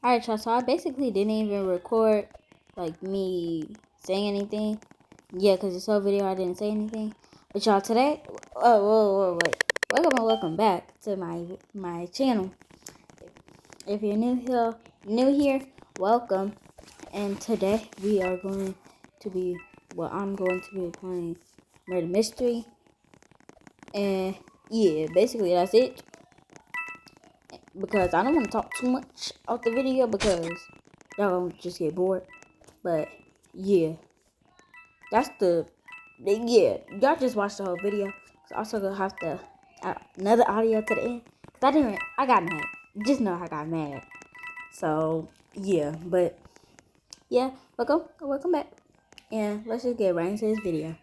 Alright, y'all, so I basically didn't even record, like, me saying anything. Yeah, because this whole video I didn't say anything. But y'all, today, wait. Welcome back to my channel. If you're new here, welcome. And today we are going to be, I'm going to be playing Murder Mystery. And yeah, basically that's it. Because I don't want to talk too much out the video because y'all just get bored. But yeah, that's yeah. Y'all just watch the whole video. So also gonna have to add another audio to the end. Cause I got mad. Just know I got mad. So yeah, but yeah, welcome back. And let's just get right into this video.